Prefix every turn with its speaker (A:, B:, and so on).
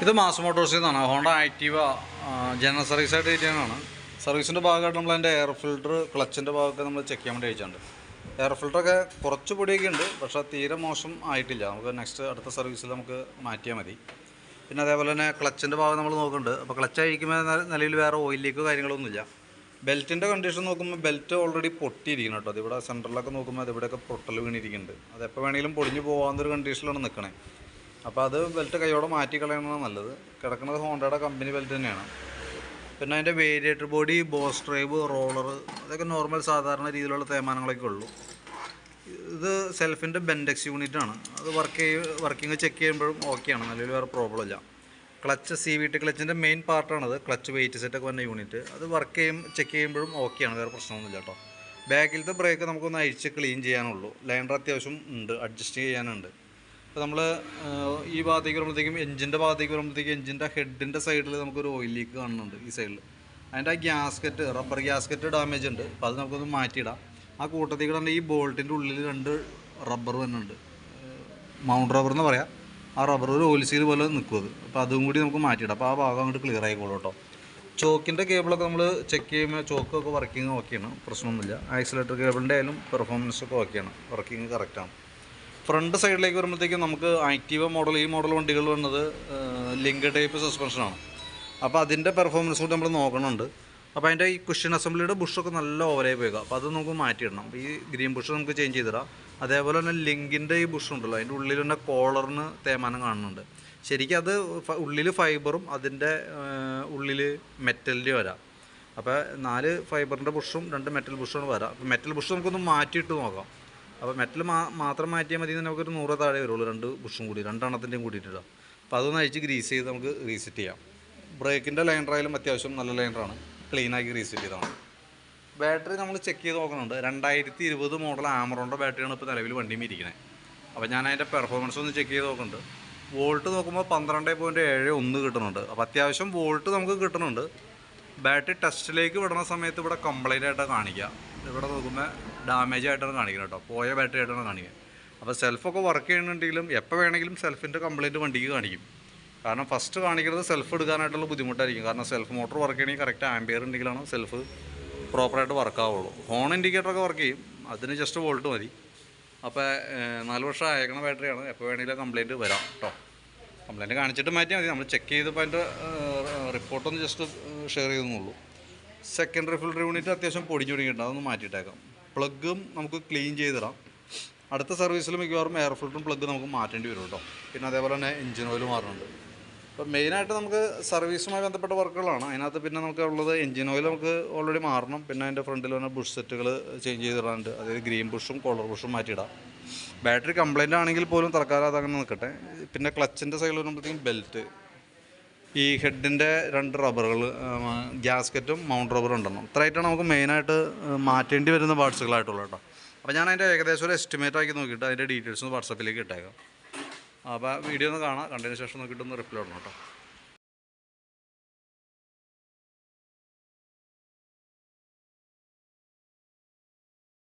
A: ഇത് മാസ് മോട്ടോഴ്സിൽ നിന്നാണ്. Honda Activa general സർവീസായിട്ട് കിട്ടിയതാണ്. സർവീസിൻ്റെ ഭാഗമായിട്ട് നമ്മൾ അതിൻ്റെ എയർ ഫിൽറ്റർ, ക്ലച്ചിൻ്റെ ഭാഗമൊക്കെ നമ്മൾ ചെക്ക് ചെയ്യാൻ വേണ്ടി അയച്ചിട്ടുണ്ട്. എയർ ഫിൽറ്ററൊക്കെ കുറച്ച് പൊടിയൊക്കെ ഉണ്ട്, പക്ഷേ തീരെ മോശം ആയിട്ടില്ല. നമുക്ക് അടുത്ത സർവീസിൽ നമുക്ക് മാറ്റിയാൽ മതി. പിന്നെ അതേപോലെ തന്നെ ക്ലച്ചിൻ്റെ ഭാഗം നമ്മൾ നോക്കുന്നുണ്ട്. അപ്പോൾ ക്ലച്ച് അഴിക്കുമ്പോൾ നിലവിൽ വേറെ ഓയിൽ ലീക്കോ കാര്യങ്ങളൊന്നുമില്ല. ബെൽറ്റിൻ്റെ കണ്ടീഷൻ നോക്കുമ്പോൾ ബെൽറ്റ് ഓൾറെഡി പൊട്ടിയിരിക്കണം കേട്ടോ. അതിവിടെ സെൻറ്ററിലൊക്കെ നോക്കുമ്പോൾ അതിവിടെയൊക്കെ പൊട്ടൽ വീണിരിക്കുന്നുണ്ട്. അതെപ്പോൾ വേണമെങ്കിലും പൊടിഞ്ഞ് പോകാവുന്നൊരു കണ്ടീഷനിലാണ് നിൽക്കണേ. അപ്പോൾ അത് ബെൽറ്റ് കൈയോടെ മാറ്റി കളയണതാണ് നല്ലത്. കിടക്കുന്നത് ഹോണ്ടയുടെ കമ്പനി ബെൽറ്റ് തന്നെയാണ്. പിന്നെ അതിൻ്റെ variator body, boss drive, roller, അതൊക്കെ നോർമൽ സാധാരണ രീതിയിലുള്ള തേയ്മാനങ്ങളൊക്കെ ഉള്ളൂ. ഇത് സെൽഫിൻ്റെ ബെൻഡെക്സ് യൂണിറ്റാണ്. അത് വർക്കിംഗ് ചെക്ക് ചെയ്യുമ്പോഴും ഓക്കെയാണ്, നിലവിൽ വേറെ പ്രോബ്ലം ഇല്ല. ക്ലച്ച് CVT ക്ലച്ചിൻ്റെ മെയിൻ പാർട്ടാണത്. ക്ലച്ച് വെയിറ്റ് സെറ്റൊക്കെ വന്ന യൂണിറ്റ് അത് ചെക്ക് ചെയ്യുമ്പോഴും ഓക്കെയാണ്, വേറെ പ്രശ്നമൊന്നുമില്ല കേട്ടോ. ബാക്കിലത്തെ ബ്രേക്ക് നമുക്കൊന്ന് അഴിച്ച് ക്ലീൻ ചെയ്യാനുള്ളൂ. ലൈനർ അത്യാവശ്യം ഉണ്ട്, അഡ്ജസ്റ്റ് ചെയ്യാനുണ്ട്. അപ്പോൾ നമ്മൾ ഈ ഭാഗത്തേക്ക് വരുമ്പോഴത്തേക്കും എഞ്ചിൻ്റെ ഭാഗത്തേക്ക് വരുമ്പോഴത്തേക്കും എഞ്ചിൻ്റെ ഹെഡിൻ്റെ സൈഡിൽ നമുക്കൊരു ഓയിൽ ലീക്ക് കാണുന്നുണ്ട്. ഈ സൈഡിൽ അതിൻ്റെ ആ ഗ്യാസ്കറ്റ്, റബ്ബർ ഗ്യാസ്കറ്റ് ഡാമേജ് ഉണ്ട്. അപ്പോൾ അത് നമുക്കൊന്ന് മാറ്റിയിടാം. ആ കൂട്ടത്തിൽ തന്നെ ഈ ബോൾട്ടിൻ്റെ ഉള്ളിൽ 2 റബ്ബർ വരുന്നുണ്ട്, മൗണ്ട് റബ്ബർ എന്ന് പറയാം. ആ റബ്ബർ ഒരു ഓയിൽ സീൽ പോലെ നിൽക്കും അത്. അപ്പോൾ അതും കൂടി നമുക്ക് മാറ്റിയിടാം. അപ്പോൾ ആ ഭാഗം അങ്ങോട്ട് ക്ലിയർ ആയിക്കോളൂ കേട്ടോ. ചോക്കിൻ്റെ കേബിളൊക്കെ നമ്മൾ ചെക്ക് ചെയ്യുമ്പോൾ ചോക്കൊക്കെ വർക്കിംഗ് ഓക്കെയാണ്, പ്രശ്നമൊന്നുമില്ല. ആക്സിലേറ്റർ കേബിളിൻ്റെ ആയാലും പെർഫോമൻസൊക്കെ ഓക്കെയാണ്, വർക്കിംഗ് കറക്റ്റാണ്. ഫ്രണ്ട് സൈഡിലേക്ക് വരുമ്പോഴത്തേക്കും നമുക്ക് ആക്റ്റീവ മോഡൽ, ഈ മോഡൽ വണ്ടികൾ വരുന്നത് ലിങ്ക് ടൈപ്പ് സസ്പെൻഷനാണ്. അപ്പോൾ അതിൻ്റെ പെർഫോമൻസ് കൂടി നമ്മൾ നോക്കണുണ്ട്. അപ്പോൾ അതിൻ്റെ ഈ കുഷൻ അസംബ്ലിയുടെ ബുഷൊക്കെ നല്ല ഓവറായി പോയേക്കാം. അപ്പോൾ അത് നമുക്ക് മാറ്റിയിടണം. അപ്പോൾ ഈ ഗ്രീൻ ബുഷ് നമുക്ക് ചേഞ്ച് ചെയ്തിടാം. അതേപോലെ തന്നെ ലിങ്കിൻ്റെ ഈ ബുഷ് ഉണ്ടല്ലോ, അതിൻ്റെ ഉള്ളിൽ തന്നെ കോളറിന് തേയ്മാനം കാണുന്നുണ്ട്. ശരിക്കും അത് ഉള്ളിൽ ഫൈബറും അതിൻ്റെ ഉള്ളിൽ മെറ്റലിൻ്റെ വരാം. അപ്പോൾ 4 ഫൈബറിൻ്റെ ബുഷും 2 മെറ്റൽ ബുഷാണ് വരാം. അപ്പോൾ മെറ്റൽ ബുഷ് നമുക്കൊന്ന് മാറ്റിയിട്ട് നോക്കാം. അപ്പോൾ മെറ്റൽ മാത്രം മാറ്റിയാൽ മതി. നമുക്കൊരു 100 താഴെ വരുള്ളൂ, 2 ബുഷും കൂടി, 2 എണ്ണത്തിൻ്റെയും കൂട്ടിയിട്ടിടാം. അപ്പോൾ അതൊന്ന് അഴിച്ച് ഗ്രീസ് ചെയ്ത് നമുക്ക് റീസെറ്റ് ചെയ്യാം. ബ്രേക്കിൻ്റെ ലൈനറായാലും അത്യാവശ്യം നല്ല ലൈനറാണ്, ക്ലീനാക്കി റീസെറ്റ് ചെയ്താണ്. ബാറ്ററി നമ്മൾ ചെക്ക് ചെയ്ത് നോക്കുന്നുണ്ട്. 2020 മോഡൽ ആമറോണിൻ്റെ ബാറ്ററിയാണ് ഇപ്പോൾ നിലവിൽ വണ്ടിയും ഇരിക്കുന്നത്. അപ്പോൾ ഞാൻ അതിൻ്റെ പെർഫോമൻസ് ഒന്ന് ചെക്ക് ചെയ്ത് നോക്കുന്നുണ്ട്. വോൾട്ട് നോക്കുമ്പോൾ 12.71 കിട്ടുന്നുണ്ട്. അപ്പോൾ അത്യാവശ്യം വോൾട്ട് നമുക്ക് കിട്ടുന്നുണ്ട്. ബാറ്ററി ടെസ്റ്റിലേക്ക് വിടുന്ന സമയത്ത് ഇവിടെ കംപ്ലൈൻ്റ് ആയിട്ടാണ് കാണിക്കുക. ഇവിടെ നോക്കുമ്പോൾ ഡാമേജ് ആയിട്ടാണ് കാണിക്കുന്നത് കേട്ടോ, പോയ ബാറ്ററി ആയിട്ടാണ് കാണിക്കുക. അപ്പോൾ സെൽഫൊക്കെ വർക്ക് ചെയ്യുന്നുണ്ടെങ്കിലും എപ്പോൾ വേണമെങ്കിലും സെൽഫിൻ്റെ കംപ്ലൈൻറ്റ് വണ്ടിക്ക് കാണിക്കും. കാരണം ഫസ്റ്റ് കാണിക്കുന്നത് സെൽഫ് എടുക്കാനായിട്ടുള്ള ബുദ്ധിമുട്ടായിരിക്കും. കാരണം സെൽഫ് മോട്ടോർ വർക്ക് ചെയ്യണമെങ്കിൽ കറക്റ്റ് ആംബിയർ ഉണ്ടെങ്കിലാണ് സെൽഫ് പ്രോപ്പറായിട്ട് വർക്ക് ആവുള്ളൂ. ഹോൺ ഇൻഡിക്കേറ്ററൊക്കെ വർക്ക് ചെയ്യും, അതിന് ജസ്റ്റ് വോൾട്ട് മതി. അപ്പോൾ 4 വർഷം അയക്കണ ബാറ്ററിയാണ്, എപ്പോൾ വേണമെങ്കിലും കംപ്ലൈൻറ്റ് വരാം കേട്ടോ. കംപ്ലൈൻറ്റ് കാണിച്ചിട്ട് മാറ്റിയാൽ മതി. നമ്മൾ ചെക്ക് ചെയ്തപ്പോൾ അതിൻ്റെ റിപ്പോർട്ടൊന്ന് ജസ്റ്റ് ഷെയർ ചെയ്തെന്നുള്ളൂ. സെക്കൻഡറി ഫിൽറ്റർ യൂണിറ്റ് അത്യാവശ്യം പൊടിഞ്ഞു തുടങ്ങിയിട്ടുണ്ട്, അതൊന്ന് മാറ്റിയിട്ടേക്കാം. പ്ലഗും നമുക്ക് ക്ലീൻ ചെയ്തിടാം. അടുത്ത സർവീസിൽ മിക്കവാറും എയർ ഫിൽറ്ററും പ്ലഗ് നമുക്ക് മാറ്റേണ്ടി വരും കേട്ടോ. പിന്നെ അതേപോലെ തന്നെ എഞ്ചിൻ ഓയിൽ മാറുന്നുണ്ട്. അപ്പോൾ മെയിനായിട്ട് നമുക്ക് സർവീസുമായി ബന്ധപ്പെട്ട വർക്കുകളാണ്. അതിനകത്ത് പിന്നെ നമുക്ക് ഉള്ളത് എഞ്ചിൻ ഓയിൽ നമുക്ക് ഓൾറെഡി മാറണം. പിന്നെ അതിൻ്റെ ഫ്രണ്ടിൽ തന്നെ ബുഷ് സെറ്റുകൾ ചേഞ്ച് ചെയ്തിടാനുണ്ട്. അതായത് ഗ്രീൻ ബുഷും കോളർ ബുഷും മാറ്റിയിടാം. ബാറ്ററി കംപ്ലൈൻ്റ് ആണെങ്കിൽ പോലും തൽക്കാലം അതങ്ങനെ നിൽക്കട്ടെ. പിന്നെ ക്ലച്ചിൻ്റെ സൈഡിൽ വരുമ്പോഴത്തേക്കും ബെൽറ്റ്, ഈ ഹെഡിൻ്റെ 2 റബ്ബറുകൾ, ഗ്യാസ്കറ്റും മൗണ്ട് റബ്ബറും ഉണ്ടെന്നും ഇത്രയായിട്ടാണ് നമുക്ക് മെയിനായിട്ട് മാറ്റേണ്ടി വരുന്ന പാർട്സുകളായിട്ടുള്ളത് കേട്ടോ. അപ്പോൾ ഞാൻ അതിൻ്റെ ഏകദേശം ഒരു എസ്റ്റിമേറ്റ് ആക്കി നോക്കിയിട്ട് അതിൻ്റെ ഡീറ്റെയിൽസ് ഒന്ന് വാട്സാപ്പിലേക്ക് ഇട്ടേക്കാം. അപ്പോൾ വീഡിയോ ഒന്ന് കാണാം, കണ്ടതിന് ശേഷം നോക്കിയിട്ടൊന്ന് റിപ്ലൈ ഇടണം കേട്ടോ.